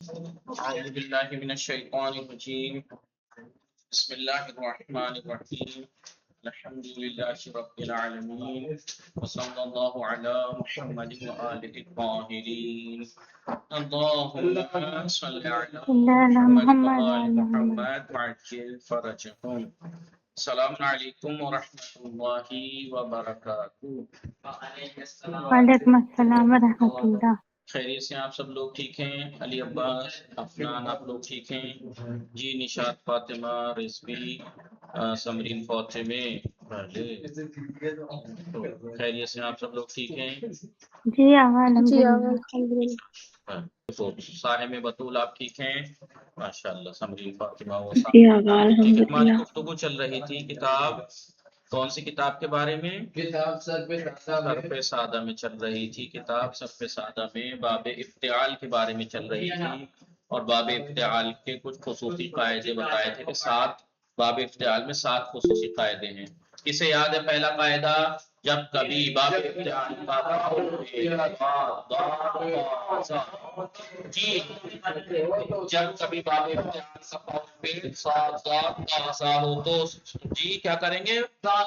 أعوذ بالله من الشيطان الرجيم بسم الله الرحمن الرحيم الحمد لله رب العالمين وصلى الله على محمد وآله الطاهرين اللهم صل على محمد وآل محمد وعجل فرجهم. السلام علیکم ورحمۃ اللہ وبرکاتہ. وعلیکم السلام ورحمۃ اللہ. خیریت سے آپ سب لوگ ٹھیک ہیں؟ علی عباس افنان آپ لوگ ٹھیک ہیں؟ جی نشاط فاطمہ رضوی سمرین فاطمے خیریت سے آپ سب لوگ ٹھیک ہیں؟ جی الحمدللہ. صاحب بطول آپ ٹھیک ہیں؟ ماشاءاللہ. سمرین فاطمہ وہ جی ٹھیک ہے. ہماری گفتگو چل رہی تھی کتاب کون سی کتاب کے بارے میں؟ کتاب سرف سادہ میں چل رہی تھی. کتاب سرف سادہ میں باب افتعال کے بارے میں چل رہی تھی اور باب افتعال کے کچھ خصوصی قاعدے بتائے تھے کہ باب افتعال میں 7 خصوصی قاعدے ہیں. کسے یاد ہے پہلا قاعدہ؟ جب کبھی باب افتعال کا جی جب کبھی باب افتعال کا ہو تو جی کیا کریں گے؟ باغ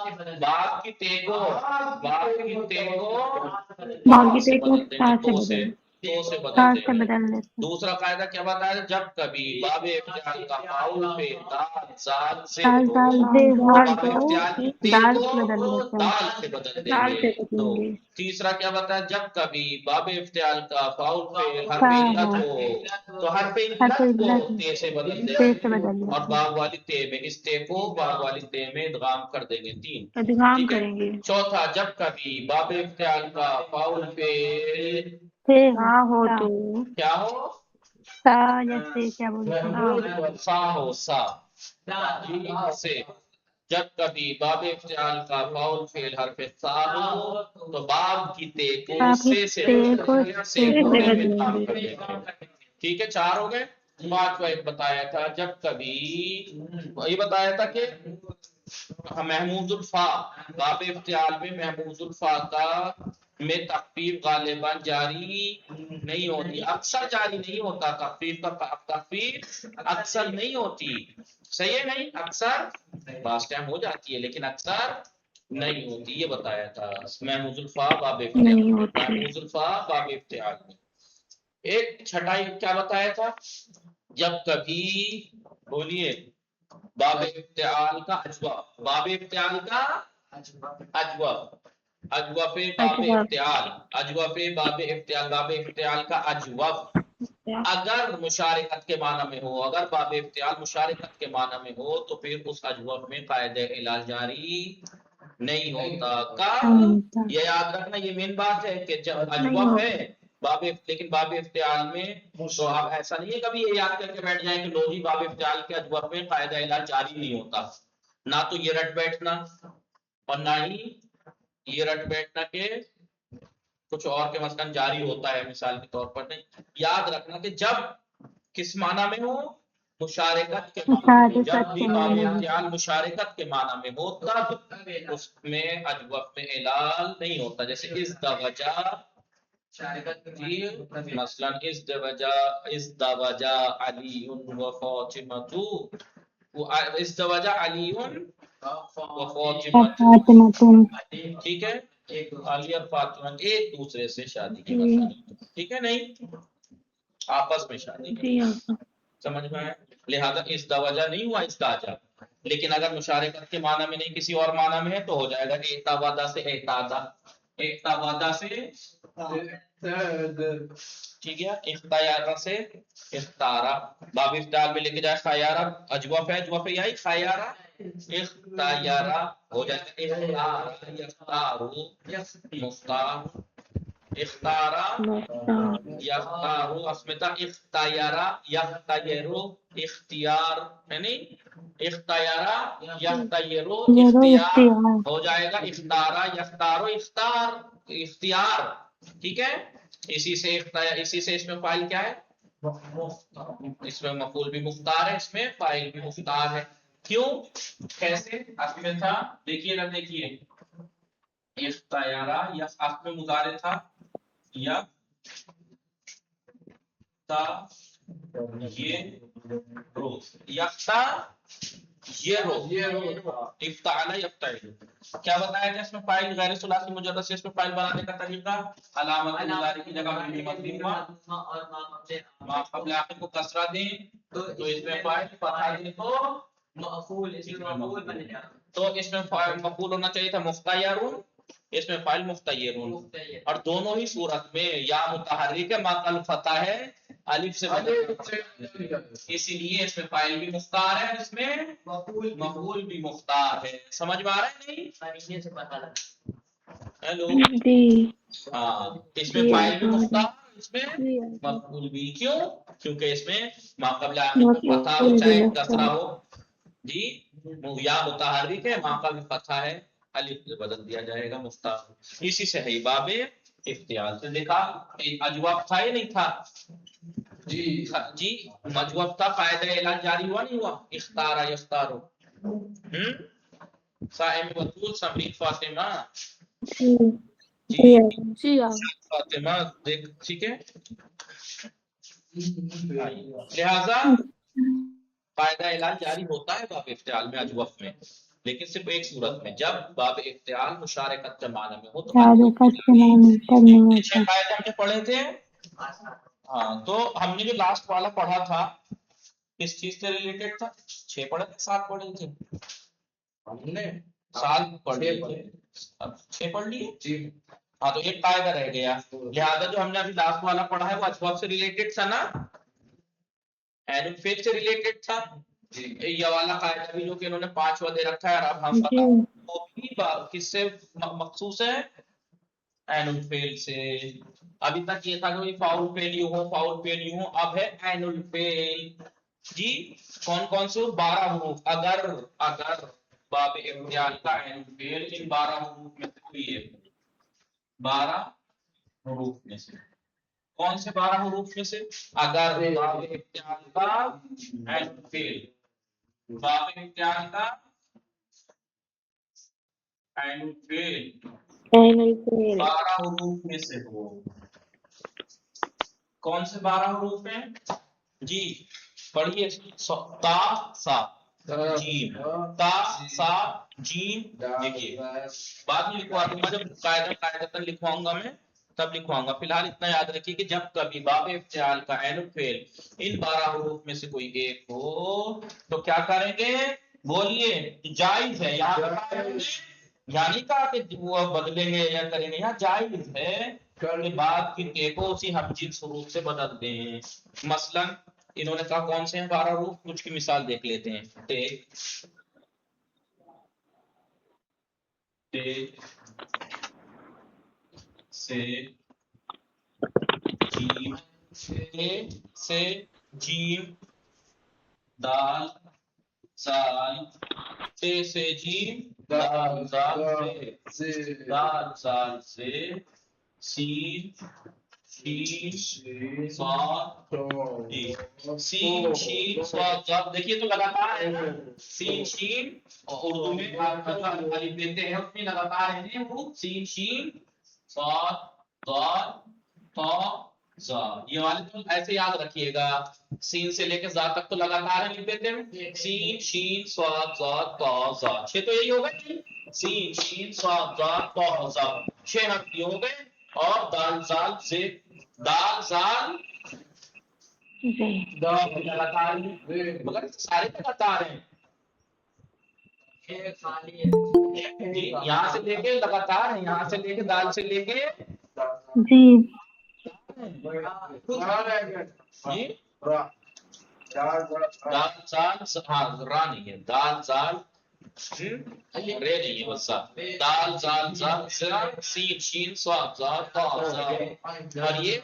کی تیگو سے بدل دیں گے. دوسرا قاعدہ کیا بتایا؟ جب کبھی باب افتعال کا فاؤل پہ دال زال سے دال سے بدل دیں گے. تو تیسرا کیا بتایا؟ جب کبھی باب افتعال کا فاؤل پہ حرف علت ہو تو حرف علت کو تے سے بدل دیں گے اور باغ والی تے میں اس تے کو باغ والی تے میں ادغام کر دیں گے. 3 ٹھیک ہے. چوتھا جب کبھی باب افتعال کا فاؤل پہ ہو تو کیا ہو؟ جیسے کیا بولتے سا ہو سا سے. جب کبھی باب افتعال کا فاؤل فعل حرف سا ہو تو باب کی تے کو سے ادغام کر دیں گے. ٹھیک ہے. 4 ہو گئے. 5واں ایک بتایا تھا جب کبھی وہی بتایا تھا کہ محمود الفا باب افتعال میں محمود الفا کا میں تخفیف غالباً جاری نہیں ہوتی. اکثر جاری نہیں ہوتا. تخفیف اکثر نہیں ہوتی. صحیح ہے؟ نہیں اکثر بعض ٹائم ہو جاتی ہے لیکن اکثر نہیں ہوتی. یہ بتایا تھا محمود الفا باب افتعال میں. ایک چھٹائی کیا بتایا تھا؟ جب کبھی بولیے باب افتعال کا اجوب باب افتعال کا اجوب باب افتعال کا اجوب اگر مشارکت کے معنی میں ہو. اگر باب افتعال مشارکت کے معنی میں ہو تو پھر اس اجوب میں قاعدہ علال جاری نہیں ہوتا. یہ یاد رکھنا. یہ مین بات ہے کہ جب اجوب ہے لیکن باب افتعال میں تو آپ ایسا نہیں ہے کبھی یہ یاد کر کے بیٹھ جائیں کہ لو جی باب افتعال کے اجوب میں قاعدہ علال جاری نہیں ہوتا. نہ تو یہ رٹ بیٹھنا اور نہ ہی یہ رٹ بیٹھنا کہ کچھ اور کے مثلا جاری ہوتا ہے. مثال کے طور پر نہیں. یاد رکھنا کہ جب کس معنی میں ہو؟ مشارکت کے معنی میں. جب بھی باب افتعال مشارکت کے معنی میں ہو تب اس میں اجوب میں علال نہیں ہوتا. جیسے اس دا وجہ مثلا اس دا وجہ علی و فاطمہ علی و فاطمہ. ٹھیک ہے. علی اور فاطمہ ایک دوسرے سے شادی کی مسئلہ. ٹھیک ہے. نہیں آپس میں شادی کی سمجھ میں آیا. لہذا اس دا وجہ نہیں ہوا اس دا جا. لیکن اگر مشارکت کے معنی میں نہیں کسی اور معنی میں ہے تو ہو جائے گا کہ احتاوادہ سے ٹھیک ہے. اختیارہ سے اختارہ. باب افتعال میں لے کے جائے خیارہ اجوب ہے یہی خیارہ اختیارہ ہو جائے گا. اختارو مختار اختارہ یختارو اسمتا اختیارہ یختیرو اختیار ہے نہیں. اختیارہ یختیرو اختیار ہو جائے گا. اختارہ یختارو اختیار. ٹھیک ہے. اسی سے اس میں فاعل کیا ہے؟ اس میں مفعول بھی مختار ہے. اس میں فاعل بھی مختار ہے. کیوں کیسے؟ اصل میں تھا دیکھیے نا دیکھیے اختیارہ یا اصل میں مضارع تھا یا تا یہ روز یفتا یہ روز افتعل یفتعل کیا بتایا کہ اس میں فاعل غیر ثلاثی مجرد سے اس میں فاعل بنانے کا طریقہ علامت مضارع کی جگہ میں مضمومہ اور ما قبل آخر کو کسرہ دیں تو اس میں فاعل فتحہ دیں تو مفعول اس میں مفعول بنے گا تو اس میں مفعول ہونا چاہیے تھا مفتیرون اس میں فاعل مفتیرون اور دونوں ہی صورت میں یا متحرک ہے ماقل فتح ہے الف سے بدل اسی لیے اس میں فاعل بھی مختار ہے اس میں مفعول بھی مختار ہے سمجھ میں آ رہا ہے نہیں سے پتہ لگا ہیلو جی ہاں اس میں فاعل بھی مختار اس میں مفعول بھی کیوں کیونکہ اس میں ما قبل آخر کو فتح ہو چاہے کسرہ ہو جی یا متحرک ہے ما قبل فتح ہے الف سے بدل دیا جائے گا مختار اسی سے ہے باب افتعال سے دیکھا اجواب تھا یا نہیں تھا جی مجوب تھا قاعدہ اعلان جاری ہوا نہیں ہوا اختارا یختارو صائم بطول سمرین فاطمہ جی فاطمہ دیکھ ٹھیک ہے لہذا قاعدہ اعلان جاری ہوتا ہے باب افتعال میں اجوف میں لیکن صرف ایک صورت میں جب باب افتعال مشارکت کے معنی میں ہو تو چھ قاعدے ہم نے پڑھے تھے ہاں تو ہم نے جو لاسٹ والا پڑھا تھا کس چیز سے ریلیٹڈ تھا 6 پڑھے تھے 7 پڑھے تھے ہم نے 7 پڑھے تھے اب 6 پڑھ لیے ہاں تو ایک قاعدہ رہ گیا لہذا جو ہم نے ابھی لاسٹ والا پڑھا ہے وہ اسباب سے ریلیٹڈ تھا نا اینڈ فیل سے ریلیٹڈ تھا یہ والا قاعدہ بھی جو کہ انہوں نے 5 دے رکھا ہے اور اب ہم بتا وہ بھی کس سے مخصوص ہے اینل فیل سے ابھی تک یہ تھا کہ فاؤل فیل یوں ہو فاؤل فیل یوں ہو اب ہے اینل فیل جی کون کون سے 12 حروف اگر باب افتعال کا اینل فیل ان 12 حروف میں سے کوئی ہے 12 حروف میں سے کون سے 12 حروف میں سے اگر باب افتعال کا اینل فیل باب افتعال کا اینل فیل 12 حروف میں سے ہو کون سے 12 حروف ہیں جی پڑھیے تا سا جیم تا سا جیم دیکھیے بعد میں لکھوا دوں گا جب قاعدہ لکھواؤں گا میں تب لکھواؤں گا فی الحال اتنا یاد رکھیے کہ جب کبھی باب افتعال کا عین فعل ان 12 حروف میں سے کوئی ایک ہو تو کیا کریں گے بولیے جائز ہے یعنی کہا کہ وہ بدلیں گے یا کریں گے یہاں جائز ہے کہ بعد کی کو اسی ہمجنس حروف سے بدل دیں مثلا انہوں نے کہا کون سے ہیں 12 حروف کچھ کی مثال دیکھ لیتے ہیں تے سے جیم سے جیم دال زال تے سے جیم دال زال سے دال زال سے سین شین صاد سین شین صاد صاد دیکھیے تو لگاتار ہے نا سین شین اردو میں الف دیتے ہیں اس میں لگاتار ہیں وہ سین شین صاد ضاد طا زا یہ والے تو ایسے یاد رکھیے گا سین سے لے کے زا تک تو لگاتار ہیں لکھ دیتے ہیں سین شین صاد ضاد طا زا 6 تو یہی ہوگا سین شین صاد ضاد طا زا 6 حرف یہ ہو گئے اور دال زال سے دال زال لگاتار مگر سارے لگاتار ہیں یہاں سے لے کے لگاتار ہیں یہاں سے لے کے دال سے لے کے جی دال زال ہاں را نہیں ہے دال زال رے نہیں ہے بس دال زال زال سین شین صاد ضاد طا زا اور یہ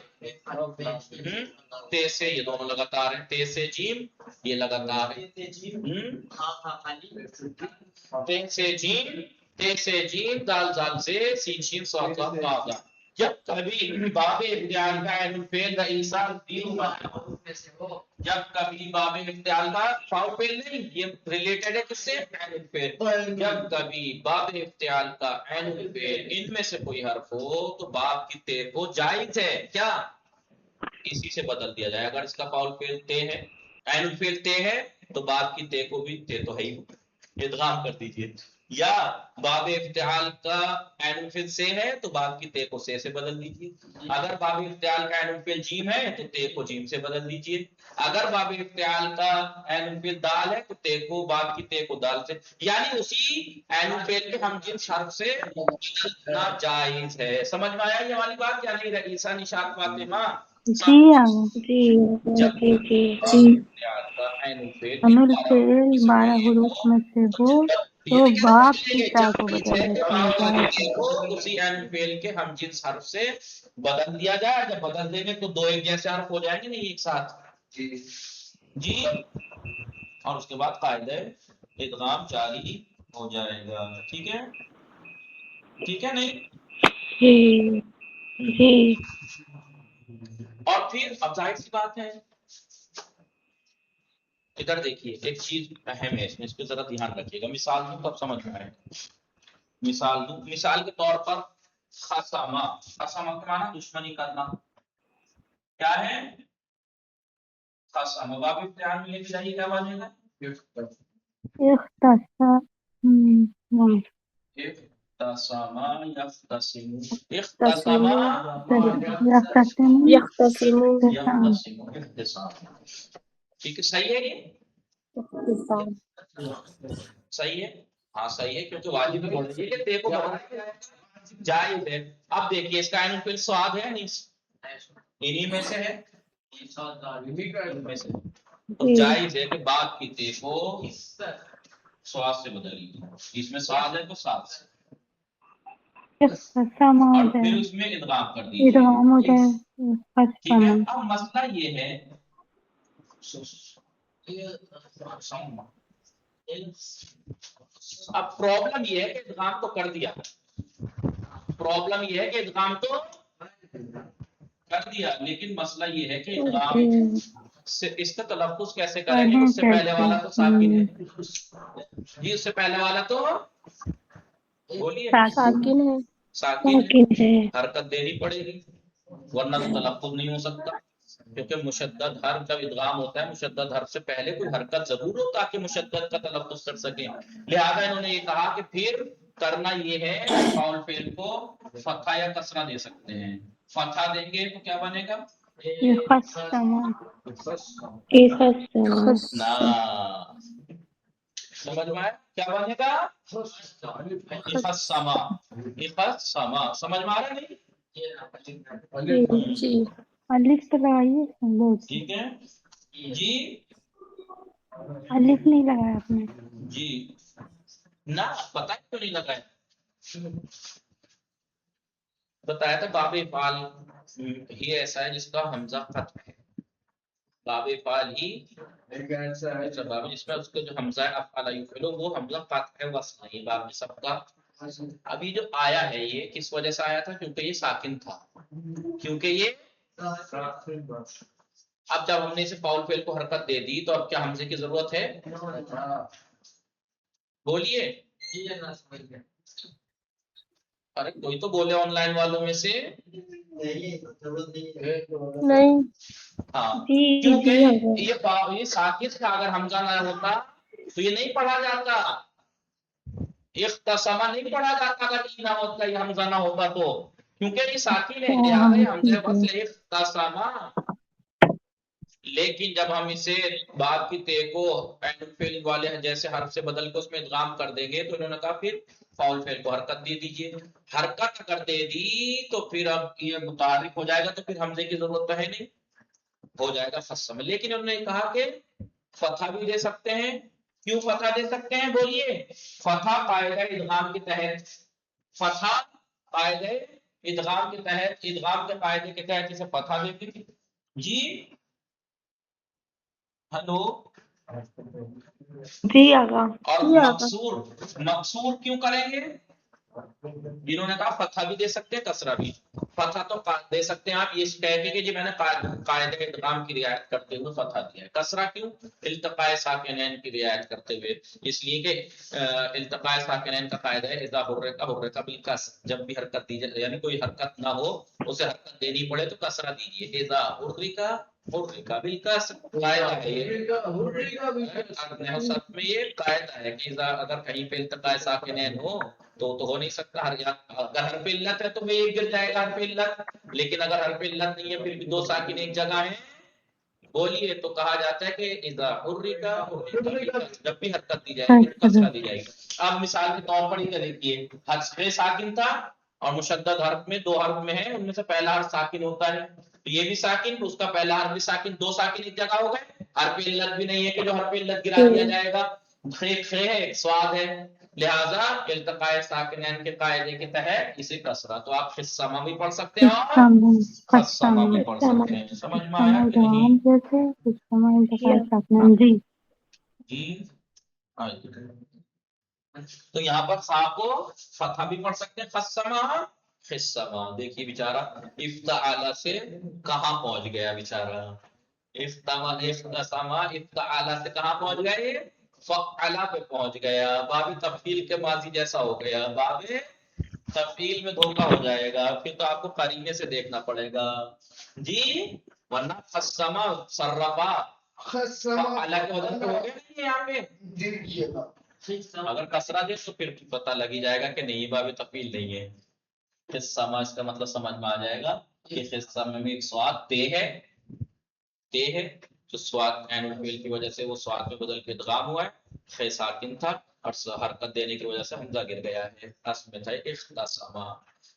تے سے یہ دونوں لگاتار ہیں تے سے جیم یہ لگاتار ہے تے سے جیم دال زال سے سین شین صاد ضاد طا زا جب کبھی باب افتعال کا عین الفعل کا انسان تین حروف میں سے ہو جب کبھی باب افتعال کا فاؤل فعل نہیں یہ ریلیٹڈ ہے کس سے عین الفعل جب کبھی باب افتعال کا عین الفعل ان میں سے کوئی حرف ہو تو باب کی تے کو جائز ہے کیا اسی سے بدل دیا جائے. اگر اس کا فاؤل فعل تے ہے، عین الفعل تے ہے تو بعد کی تے کو بھی تے تو ہے ہی ادغام کر دیجئے. یا باب افتعال کا عین الفعل سے ہے تو بعد کی تے کو سے بدل دیجئے. اگر باب افتعال کا عین الفعل جیم ہے تو تے کو جیم سے بدل دیجئے. اگر باب افتعال کا عین الفعل دال ہے تو تے کو بعد کی تے کو دال سے، یعنی اسی عین الفعل کے ہم جنس حرف سے بدلنا جائز ہے. سمجھ میں آیا یہ والی بات یا نہیں؟ رئیسہ نشاط فاطمہ جی آگا جب جی افتعال کا عین الفعل عین الفعل 12 حروف میں سے ہو تو باپ کی تا کو بدل دیتے ہیں جائز ہے. اسی عین فعل کے ہم جنس حرف سے بدل دیا جائے. جب بدل دیں گے تو دو ایک جیسے حرف ہو جائیں گے نہیں ایک ساتھ جی. اور اس کے بعد قاعدہ ادغام جاری ہو جائے گا. ٹھیک ہے ٹھیک ہے نہیں جی اور پھر اب ظاہر سی بات ہے ادھر دیکھیے ایک چیز اہم ہے اس پہ ذرا دھیان رکھیے گا. مثال دوں تب سمجھ میں آئے گا. مثال دوں، مثال کے طور پر خصمہ، خصمہ کا معنی دشمنی کرنا کیا ہے؟ خصمہ. باب افتعال میں لے کے جائیے کیا بنے گا؟ اختصم یختصم، اختصم یختصم اختصام. ٹھیک ہے صحیح ہے یہ صحیح ہے ہاں صحیح ہے کیونکہ واجب ہے کہ تے کو جائز ہے. اب دیکھیے اس کا عین الفعل صاد ہے نہیں انہی میں سے ہے میں سے تو جائز ہے کہ بعد کی تے کو صاد سے بدلیے. اس میں صاد ہے تو صاد سے اور پھر اس میں ادغام کر دیجیے. ادغام ہو جائے. ٹھیک ہے. اب مسئلہ یہ ہے اب پرابلم یہ ہے کہ ادغام تو کر دیا، پرابلم یہ ہے کہ ادغام تو کر دیا لیکن مسئلہ یہ ہے کہ ادغام سے اس کا تلفظ کیسے کریں گے؟ اس سے پہلے والا تو ساکن ہے جی، اس سے پہلے والا تو بولیے ساکن ہے، حرکت دینی پڑے گی ورنہ تو تلفظ نہیں ہو سکتا. کیونکہ مشدد حرف جب ادغام ہوتا ہے مشدد حرف سے پہلے کوئی حرکت ضرور ہو تاکہ مشدد کا تلفظ کر سکیں. لہذا انہوں نے یہ کہا کہ پھر کرنا یہ ہے کہ فاؤل فعل کو فتحہ یا کسرہ دے سکتے ہیں. فتحہ دیں گے تو کیا بنے گا؟ سمجھ میں آیا کیا بنے گا؟ اخصما. اخصما سمجھ میں آ رہا نہیں؟ الف تو لگائیے. ٹھیک ہے جی الف نہیں لگایا آپ نے جی نہ پتہ کیوں نہیں لگا ہے؟ بتایا تھا باب افعال ہی ایسا ہے جس کا حمزہ فتح ہے. باب افعال ہی ایسا باب جس میں اس کا جو حمزہ افعال یفعلو وہ حمزہ فتح ہے وصل نہیں. باب میں سب کا ابھی جو آیا ہے یہ کس وجہ سے آیا تھا؟ کیونکہ یہ ساکن تھا. کیونکہ یہ اب جب ہم نے اسے فاؤل فعل کو حرکت دے دی تو اب کیا حمزے کی ضرورت ہے؟ بولیے. ارے کوئی تو بولے آن لائن والوں میں سے نہیں. ہاں کیونکہ یہ ساکت کا اگر حمزہ نہ ہوتا تو یہ نہیں پڑھا جاتا. اختصما نہیں پڑھا جاتا اگر یہ نہ ہوتا یہ حمزہ نہ ہوتا تو، کیونکہ یہ ساکن ہے لہذا حمزہ وصل اختصما. لیکن جب ہم اسے بعد کی تے کو عین الفعل والے جیسے حرف سے بدل کے اس میں ادغام کر دیں گے تو انہوں نے کہا پھر فاؤل فعل کو حرکت دے دیجئے. حرکت اگر دے دی تو پھر اب یہ متعارف ہو جائے گا تو پھر حمزے کی ضرورت تو ہے نہیں، ہو جائے گا خصم. لیکن انہوں نے کہا کہ فتح بھی دے سکتے ہیں. کیوں فتح دے سکتے ہیں بولیے؟ فتح قاعدہ ادغام کے تحت، فتح قاعدہ ادغام کے تحت، ادغام کے قاعدے کے تحت اسے فتح دے دی جی. ہلو جی آگا. اور مقصور، مقصور کیوں کریں گے؟ جنہوں نے کہا فتح بھی دے سکتے ہیں کسرہ بھی. فتح تو دے سکتے ہیں آپ یہ کہہ کے کہ جی میں نے قاعدہ ادغام کی رعایت کرتے ہوئے فتح دیا ہے. کسرہ کیوں؟ التقاء ساکنین کی رعایت کرتے ہوئے. اس لیے کہ التقاء ساکنین کا قاعدہ ہے اذا حرک بالکسر، جب بھی حرکت دی جائے یعنی کوئی حرکت نہ ہو اسے حرکت دینی پڑے تو کسرہ دیجیے. اذا حرک بالکسر قاعدہ ہے یہ. میں یہ قاعدہ ہے کہ اگر کہیں پہ التقاء ساکنین ہو تو ہو نہیں سکتا. اگر حرف علت ہے تو وہ ایک گر جائے گا حرف علت، لیکن اگر حرف علت نہیں ہے پھر بھی دو ساکن ایک جگہ ہیں بولیے تو کہا جاتا ہے کہ اذا حرک جب بھی حرکت دی جائے گی تو کسرہ دی جائے گی. اب مثال کے طور پر یہ دیکھیے حرف ساکن تھا اور مشدد حرف میں دو حرف میں ہے، ان میں سے پہلا حرف ساکن ہوتا ہے تو یہ بھی ساکن، اس کا پہلا حرف بھی ساکن، دو ساکن ایک جگہ ہو گئے. حرف علت بھی نہیں ہے کہ جو حرف علت گرا دیا جائے گا. سواد ہے، لہذا التقاء ساکنین کے قاعدے کے تحت اسے کسرہ تو آپ خصمہ بھی پڑھ سکتے ہیں اور خصمہ بھی پڑھ سکتے ہیں. سمجھ میں آیا کہ نہیں؟ جی جی تو یہاں پر سا کو فتح بھی پڑھ سکتے ہیں خصمہ خصمہ. دیکھیے بیچارہ افتعال سے کہاں پہنچ گیا بیچارہ. افتعال سے کہاں پہنچ گیا؟ یہ فعلا پہ پہنچ گیا. باب تفعیل کے ماضی جیسا ہو گیا. باب تفعیل میں دھوکا ہو جائے گا، پھر تو آپ کو قرینے سے دیکھنا پڑے گا جی. ورنہ خصمہ صرفا فعلا کے وزن پہ ہو گیا نہیں یہاں پہ. اگر کسرہ دے تو پھر پتہ لگ ہی جائے گا کہ نہیں باب تفعیل نہیں ہے. خصمہ اس کا مطلب سمجھ میں آ جائے گا کہ خصمہ میں ایک سواد تے ہے جو سواد عین الفعل کی وجہ سے وہ سواد میں بدل کے ادغام ہوا ہے. خے ساکن تھا اور حرکت دینے کی وجہ سے حمزہ گر گیا ہے. اس میں تھا اختصامہ.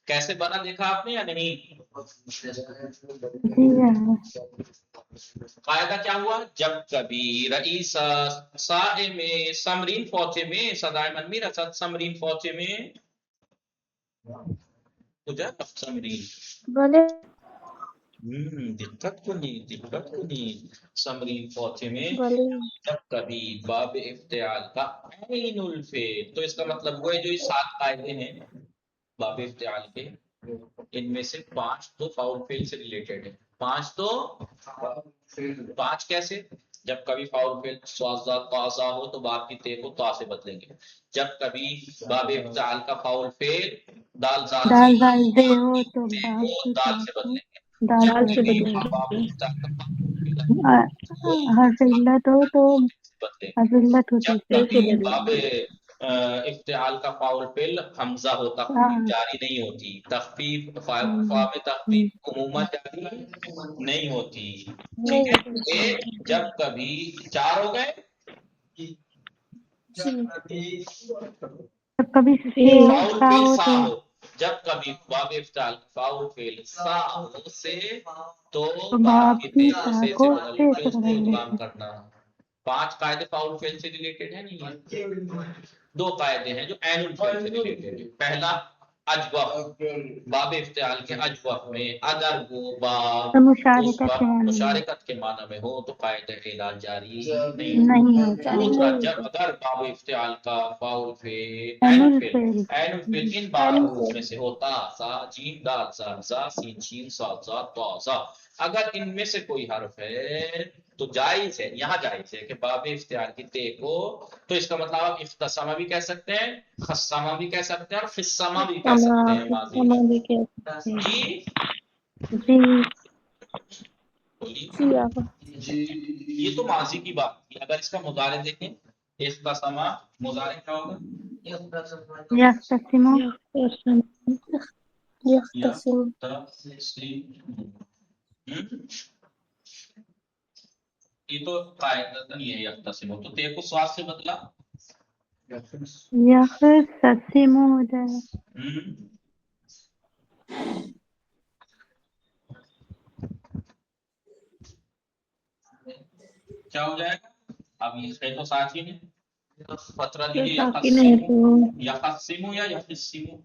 کیسے بنا دیکھا آپ نے یا نہیں؟ قاعدہ کیا ہوا؟ جب کبھی رئیس صائم سمرین فوجے میں صدائے منمی رسد سمرین فوجے میں سمرین بولے دقت کو نہیں سمرین فوجے میں بولے جب کبھی باب افتعال کا عین الفعل. تو اس کا مطلب وہ ہے جو یہ 7 قاعدے ہیں باب افتعال کے، ان میں سے 5 تو فاؤل فعل سے ریلیٹڈ ہے. 5 کیسے؟ جب کبھی فاؤل فعل سوازا تازا ہو تو باب کی تے کو تا سے بدلیں گے. جب کبھی باب افتعال کا فاؤل فعل دال زال دال دال دے ہو تو تے باپ کو کی دال سے تاکو بدلیں گے. دال جب سے کبھی بدلیں باب افتعال کا حرف علت ہو تو بدلیں. حرف علت ہو تو جب کبھی باب افتعال کا فاؤل فعل حمزہ ہو تخفیف جاری نہیں ہوتی. تخفیف فا میں تخفیف عموماً جاری نہیں ہوتی. ٹھیک ہے. جب کبھی 4 ہو گئے جب کبھی فاؤل سا فعل ہو سا تو ہو. جب کبھی باب افتعال فاؤل فعل سا ہو سے تو باب کی تے کو سے تاکو بدل سے کے اس کو بدل ادغام دیتے. کرنا. 5 قاعدے فاؤل فعل سے ریلیٹڈ ہیں نہیں. 2 قاعدے ہیں جو عین الفعل سے ریلیٹڈ ہیں. پہلا اجوف، باب افتعال کے اجوف میں اگر وہ باب اس مشارکت کے وقت معنی میں مشارکت کے معنی میں ہو تو قاعدہ اعلان جاری نہیں ہوتا. دوسرا جب اگر باب افتعال کا فاؤل فعل عین عین الفعل الفعل ان 12 حروف میں سے ہوتا سا جیم دال زال زا سین شین صاد زا طا زا، اگر ان میں سے کوئی حرف ہے تو جائز ہے، یہاں جائز ہے کہ باب افتعال کی تے کو تو اس کا مطلب آپ اختصامہ بھی کہہ سکتے ہیں، خصامہ بھی کہہ سکتے ہیں اور خصامہ بھی کہہ سکتے ہیں ماضی میں. جی جی بولیے. یہ تو ماضی کی بات ہے. اگر اس کا مضارع دیکھیں اختصامہ مضارع کیا ہوگا؟ یختصمو یہ تو قاعدہ نہیں ہے یختصمو. تو تے کو سواد سے بدلا یختصمو ہو جائے گا. کیا ہو جائے گا؟ اب یہ ہے تو ساتھ ہی میں فترہ دیجیے یختصمو یا یختصمو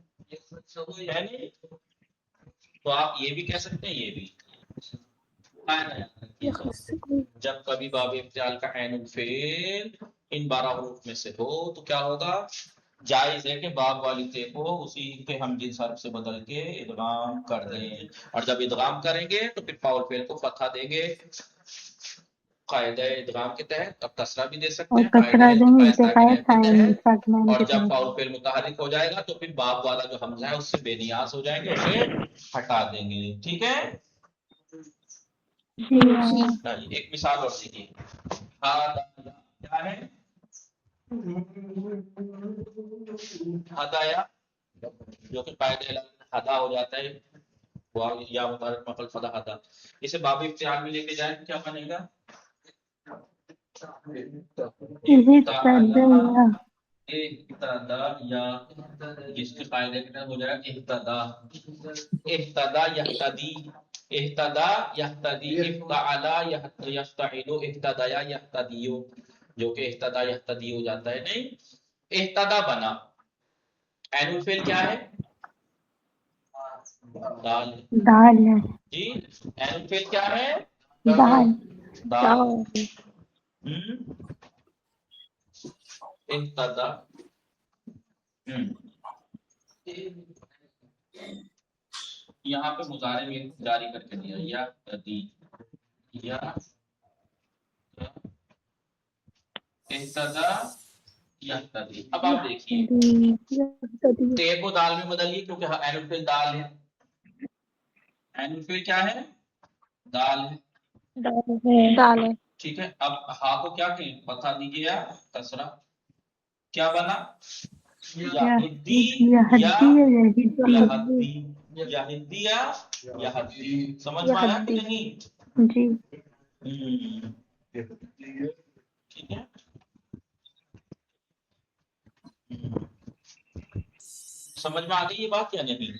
ہے نہیں. تو آپ یہ بھی کہہ سکتے ہیں یہ بھی. جب کبھی باب افتعال کا عین الفعل ان 12 حروف میں سے ہو تو کیا ہوگا؟ جائز ہے کہ باب والی تے کو اسی کے ہم جنس حرف سے بدل کے ادغام کر دیں، اور جب ادغام کریں گے تو پھر فاؤل فعل کو فتحہ دیں گے قاعدہ ادغام کے تحت، اب کسرہ بھی دے سکتے اور ہیں قاعدہ کسرہ دیں التقاء التقاء ساکنین کے تحت، ساکنین اور کے جب تحت. فاؤل فعل متحرک ہو جائے گا تو پھر باب والا جو حمزہ ہے اس سے بے نیاز ہو جائیں گے، اسے ہٹا دیں گے، ٹھیک ہے؟ جی ہاں. ایک مثال اور دیکھیے، کیا ہے ہدایا، جو کہ قاعدہ ہدا ہو جاتا ہے یا متحرک مقل فدا ہدا، اسے باب افتعال میں لے کے جائیں کیا بنے گا؟ اہتدا یا جس کے قاعدے کے تحت ہو جائے گا اہتدا یہتدی، اہتدا یہتدی، افتعلا یفتعلو، اہتدیا یہتدیو، جو کہ اہتدا یہتدی ہو جاتا ہے، نہیں اہتدا بنا. عین الفعل کیا ہے؟ دال. دال ہے. جی عین الفعل کیا ہے؟ دال. دال. اہتدا یہاں پہ مضارع میں جاری کر کے دیا یا تدی یا اہتدا یا تدی. اب آپ دیکھیے تے کو دال میں بدلیے کیونکہ عین الفعل دال ہے. عین الفعل کیا ہے؟ دال ہے. دال ہے. ٹھیک ہے، اب ہا کو کیا کہیں بتا دیجیے یا کسرہ، کیا بنا؟ یہدی یا یہدی، یہدی یا یہدی، سمجھ میں آیا کہ نہیں؟ جی ٹھیک ہے. سمجھ میں آ گئی یہ بات یا نہیں؟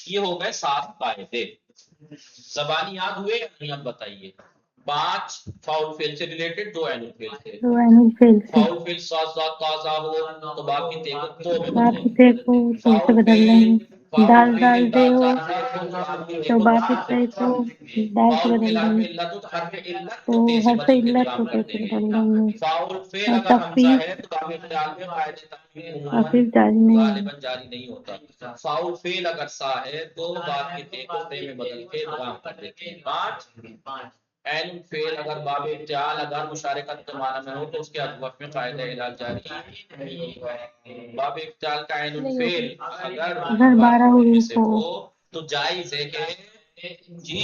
یہ ہو گئے 7 قاعدے، زبانی یاد ہوئے یا نہیں؟ اب بتائیے. 5 فاؤل فعل سے ریلیٹڈ، 2 عین الفعل سے. فاؤل فعل ساز ذات تازہ ہو تو باپ کی تے کو تو میں بدلیں گے. فاؤل فعل دال فاؤل دال فعل دے دال ہو ذات تو باپ تازہ تے کو ہو، دال سے فاؤل بدل فعل دیں حرف گے علت تو حرف علت تو کو تے سے ہر بدل سے کے علت ادغام کو کر تے سے دیں بدل گے. دیں گے. فاؤل فعل اور اگر حمزہ تخفیف ہے تو باب افتعال میں قاعدہ تخفیف تخفیف جاری نہیں ہے. غالباً جاری نہیں ہوتا. فاؤل فعل اگر سا ہے تو باب کی تے کو تے میں بدل کے ادغام کر دیتے ہیں. 5 عین الفعل اگر باب افتعال اگر مشارکت کے معنی میں ہو تو اس کے ادوف میں قاعدہ علاج جاری نہیں ہوگا. باب افتعال کا عین الفعل اگر 12 حروف میں سے ہو تو جائز ہے کہ جی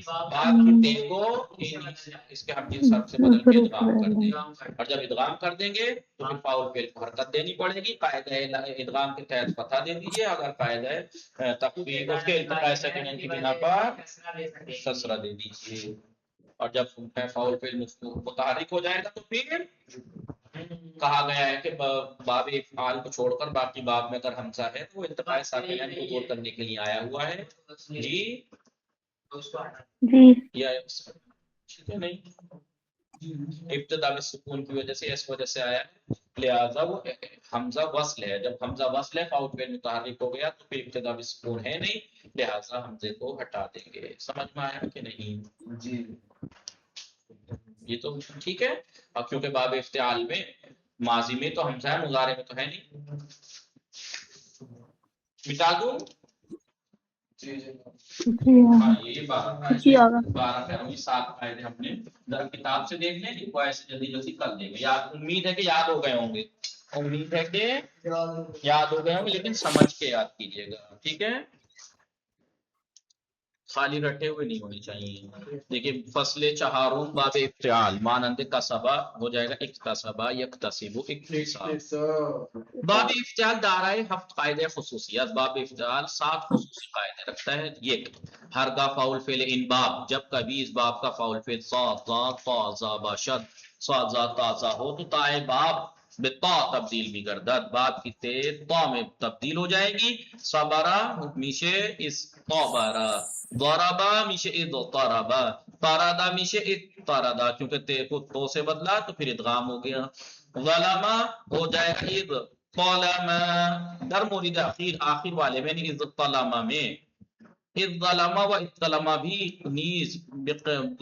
باب کی تے کو اس کے ہم جنس حرف سے بدل کے حروف سے ادغام کر بدل دیں دیں، گے. اور جب ادغام کر دیں گے تو پھر فاؤل فعل کو حرکت دینی پڑے گی. قاعدہ ادغام کے تحت فتح دے دیجیے، اگر قاعدہ تخفیف اس کے التقاء ساکنین کی بنا پر کسرہ دے دیجیے، اور جب فاؤل فعل متحرک ہو جائے گا تو پھر کہا گیا ہے کہ باب افعال کو چھوڑ کر باقی باب میں اگر حمزہ ہے تو وہ التقاء ساکنین کو دور کرنے کے لیے آیا ہوا ہے. جی جی یا ٹھیک ہے نہیں، ابتدا میں سکون کی وجہ سے اس وجہ سے آیا ہے، لہذا وہ حمزہ وصل ہے. جب حمزہ وصل ہے فاؤل فعل متحرک ہو گیا تو پھر ابتدا میں سکون ہے نہیں، لہذا حمزے کو ہٹا دیں گے. سمجھ میں آیا کہ نہیں؟ جی یہ تو ٹھیک ہے. اب کیونکہ باب افتعال میں ماضی میں تو حمزہ ہے، مضارع میں تو ہے نہیں. مٹا دوں؟ جی ہاں یہ 12 قانونی 7 قاعدے ہم نے در کتاب سے دیکھ لیں، ان کو ایسے جلدی جلدی کر دیں گے. امید ہے کہ یاد ہو گئے ہوں گے، امید ہے کہ یاد ہو گئے ہوں گے، لیکن سمجھ کے یاد کیجیے گا، ٹھیک ہے؟ خالی رٹے ہوئے نہیں ہونے چاہیے. دیکھیے فصل چہارم باب افتعال مانند کسبہ ہو جائے گا اکتسبہ یکتسب اکتساب. باب افتعال دارائے 7 قاعدے خصوصیات. باب افتعال 7 خصوصی قاعدے رکھتا ہے. یہ ہرگاہ فاؤل فعل ان باب، جب کبھی اس باب کا فاؤل فعل صاد ضاد طا ظا باشد صاد ضاد تا ظا ہو تو تائے باب بتا تبدیل بھی گردد، باب کی تے تا میں تبدیل ہو جائے گی. صبرا میشے اس طابرا، ضربا میشے اضطربا، طردا میشے اضطردا، کیونکہ تے کو تو سے بدلا تو پھر ادغام ہو گیا. ظلما ہو جائے گا اذ ظلما، در مورد اخیر آخر والے میں نہیں اذ ظلما میں اظلما و اطلما بھی نیز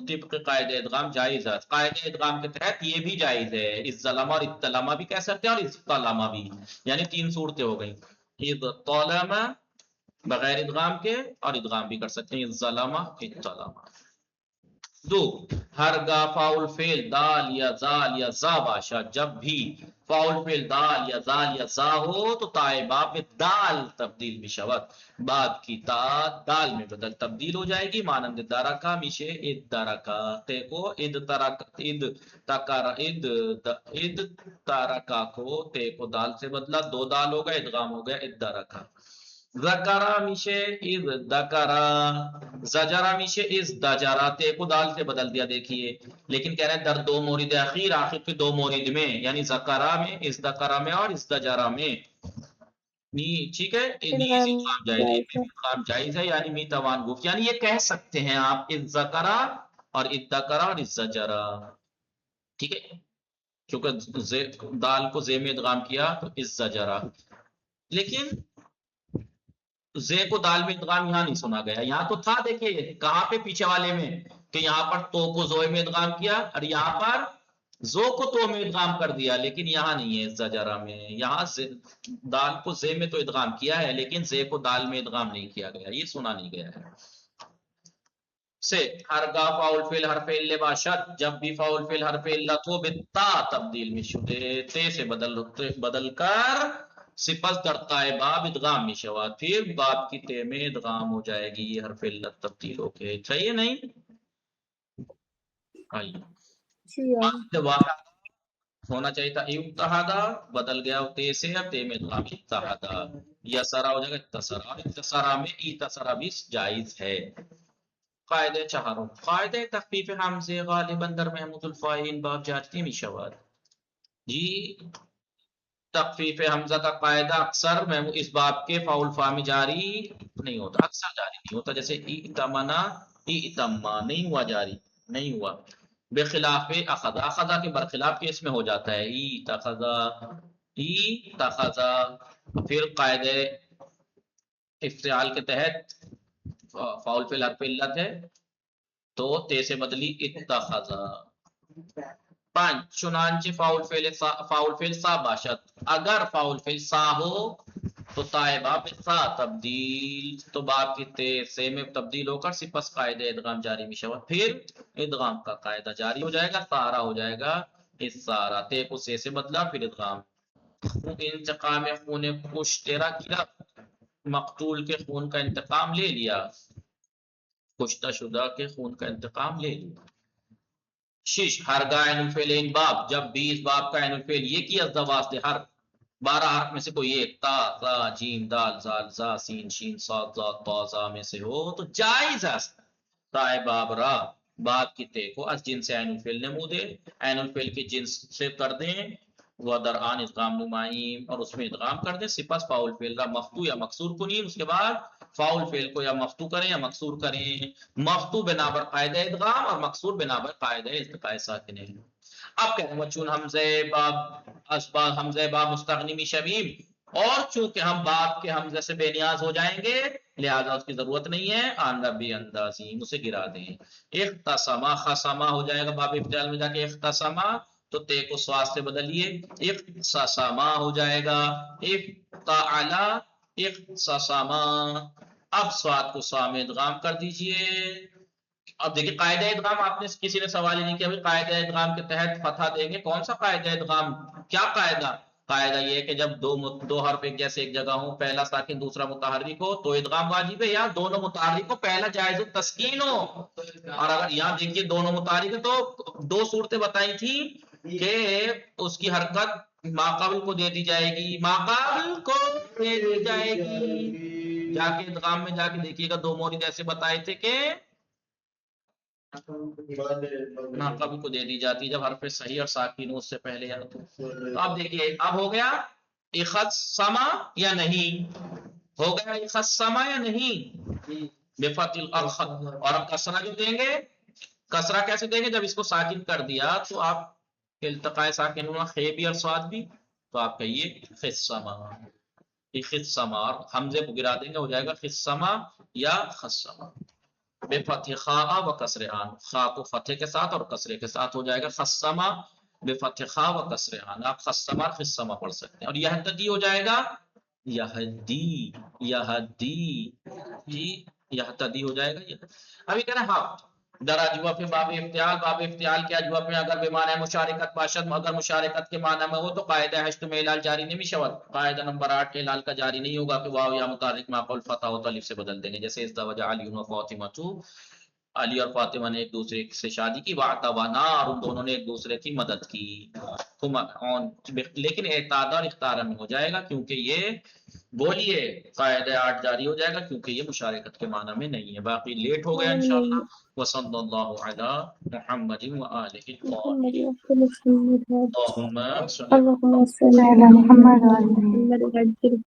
طبق قاعدہ ادغام جائز ہے، قاعدہ ادغام کے تحت یہ بھی جائز ہے، اظلما اور اطلما بھی کہہ سکتے ہیں اور اطلما بھی، یعنی تین صورتیں ہو گئیں، اطلما بغیر ادغام کے، اور ادغام بھی کر سکتے ہیں اظلما اطلما۔ دو، ہرگاہ فاؤل فعل دال یا زال یا زا باشا، جب بھی فاؤل فعل دال یا زال یا زا ہو تو تائے باب میں دال تبدیل بشوت، بعد کی تا دال میں بدل تبدیل ہو جائے گی، مانند درکا میشے اد درکا، تے کو اد ترک اد تکر اد ترکا کو تے کو دال سے بدلا، دو دال ہو گئے، ادغام ہو گیا اد درکا۔ ذکرہ میشے از ذکرہ، زجرہ میشے از دجرہ، تے کو دال سے بدل دیا دیکھیے، لیکن کہہ رہے ہیں در دو مورد اخیر، آخر کے دو مورد میں، یعنی ذکرہ میں، از ذکرہ میں اور از دجرہ میں، ٹھیک ہے، ادغام جائز ہے، یعنی می توان گفت، یعنی یہ کہہ سکتے ہیں آپ از ذکرہ اور از ذکرہ اور از زجرہ، ٹھیک ہے، چونکہ دال کو زے میں ادغام کیا تو از زجرہ، لیکن زے کو دال میں ادغام یہاں نہیں سنا گیا، یہاں تو تھا، دیکھیے کہاں پہ پیچھے والے میں، کہ یہاں پر تو کو زوئے میں ادغام کیا اور یہاں پر زو کو تو میں ادغام کر دیا، لیکن یہاں نہیں ہے زجرہ میں، یہاں دال کو زے میں تو ادغام کیا ہے، لیکن زے کو دال میں ادغام نہیں کیا گیا، یہ سنا نہیں گیا ہے۔ سے ہرگاہ فاؤل فعل حرف عل باشد، جب بھی فاؤل فعل حرف علت ہو بالتا تبدیل میں شدے، تے سے بدل کر سپس در تائے باب ادغام میں شواد، پھر باب کی تے میں ادغام ہو جائے گی حرف علت تبدیل ہو کے، صحیح ہے نہیں؟ آئیے ہونا چاہیے تھا اتحادہ، بدل گیا تے سے، اب تے میں ادغام اتحادہ، یسرا ہو جائے گا اتصرا، اتصرا میں اتصرا بھی جائز ہے۔ قاعدہ چہاروں، قاعدہ تخفیف حمزے غالباً در محمود الفاعل باب جاتی میں شواد، جی تخفیف حمزہ کا قاعدہ اکثر اس باب کے فاؤل فا میں جاری نہیں ہوتا، اکثر جاری نہیں ہوتا، جیسے ائتمنا ائتما نہیں ہوا جاری، نہیں ہوا، بخلاف اخذا، اخذا کے برخلاف کے اس میں ہو جاتا ہے اتخذا اتخذا۔ پھر قاعدہ افتعال کے تحت فاؤل فعل حرف علت ہے تو تے سے بدلی اتخذا۔ پانچ، چنانچہ فاؤل فعل سا باشد، اگر فاؤل فعل سا ہو تو تائے باب سا تبدیل، تو باب کی تے سے میں تبدیل ہو کر سپس قاعدہ ادغام جاری میں شود، پھر ادغام کا قاعدہ جاری ہو جائے گا، سارا ہو جائے گا اس سارا، تے کو سے بدلا پھر ادغام۔ انتقام خون کش تیرا کیا، مقتول کے خون کا انتقام لے لیا، کشتہ شدہ کے خون کا انتقام لے لیا۔ شش، ہرگاہ عین الفعل ان باب، جب بھی اس باب کا عین الفعل یہ کی ازدواست ہر 12 حرف میں سے کوئی ایک، تا زا جیم دال زال زا سین شین صاد ضاد طا زا میں سے ہو تو جائز ہے تائے باب را، باب کی تے کو از جنس عین الفعل نمودے، عین الفعل کی جنس سے کر دیں، وہ درآن ادغام نمائیم، اور اس میں ادغام کر دیں، سپس فاؤل فعل را مفتو یا مکسور کنین، اس کے بعد فاؤل فعل کو یا مفتو کریں یا مکسور کریں، مفتو بنابر قاعدہ ادغام اور مکسور بنابر قاعدہ التقاء ساکنین۔ اب کہتے ہیں چون حمزہ باب اسباب حمزہ باب مستغنی می شویم، اور چونکہ ہم باب کے حمزے سے بے نیاز ہو جائیں گے لہذا اس کی ضرورت نہیں ہے، آن ربی اندازیم، اسے گرا دیں، اختصما خصما ہو جائے گا باب ابتدال میں جا کے اختصما، تو تے کو سواس سے بدلیے، اختصما ہو جائے گا، افتعلا اختصما، اب سواد کو سوا میں ادغام کر دیجئے۔ اب دیکھیں قاعدہ ادغام آپ نے کسی نے سوال ہی نہیں کیا، قاعدہ ادغام کے تحت فتح دیں گے، کون سا قاعدہ ادغام، کیا قاعدہ؟ قاعدہ یہ ہے کہ جب دو حرف ایک جیسے ایک جگہ ہوں، پہلا ساکن دوسرا متحرک ہو تو ادغام واجب ہے، یا دونوں متحرک ہو پہلا جائز التسکین ہو، اور اگر یہاں دیکھیے دونوں متحرک تو دو صورتیں بتائی تھی کہ اس کی حرکت ماقبل کو دے دی جائے گی، ماقبل کو دے دی جائے گی، جا کے ادغام میں جا کے دیکھیے گا دو مورد ایسے بتائے تھے کہ ماقبل کو دے دی جاتی جب حرف صحیح اور ساکن اس سے پہلے یا تو اب دیکھیے اب ہو گیا اختصما یا نہیں، ہو گیا اختصما یا نہیں بفتح الخط، اور اب کسرہ جو دیں گے، کسرہ کیسے دیں گے، جب اس کو ساکن کر دیا تو آپ التقاء ساکن خے بھی اور سواد بھی، تو آپ کہیے خصما، خصما، حمزے کو گرا دیں گے ہو جائے گا خصما یا خصما، بفتح خاء و کسر آن، خاء کو فتح کے ساتھ اور کسرے کے ساتھ ہو جائے گا خصما بفتح خاء و کسر آن، آپ خصما اور خصما پڑھ سکتے ہیں، اور یہتدی ہو جائے گا یہدی، یہدی جی یہتدی ہو جائے گا یہ۔ ابھی کہہ رہے ہیں ہاں در اجوف باب افتعال، باب افتعال کے اجوف میں اگر بمعنی مشارکت باشد، اگر مشارکت کے معنی میں ہو تو قاعدہ ہشت میں اعلال جاری نہیں شود، قاعدہ نمبر 8 اعلال کا جاری نہیں ہوگا کہ واو یا متحرک معقول فتح و الف سے بدل دیں گے، جیسے اس وجہ علی و فاطمہ تو، علی اور فاطمہ نے ایک دوسرے سے شادی کی، واعتوانا اور ان دونوں نے ایک دوسرے کی مدد کی، لیکن اعتاد اور اختارا میں ہو جائے گا کیونکہ یہ بولیے قاعدہ 8 جاری ہو جائے گا کیونکہ یہ مشارکت کے معنی میں نہیں ہے، باقی لیٹ ہو گیا انشاءاللہ۔ وصلی اللہ علی محمد وآلہ الطاہرین، اللہم صلی اللهم صل على محمد وعلى محمد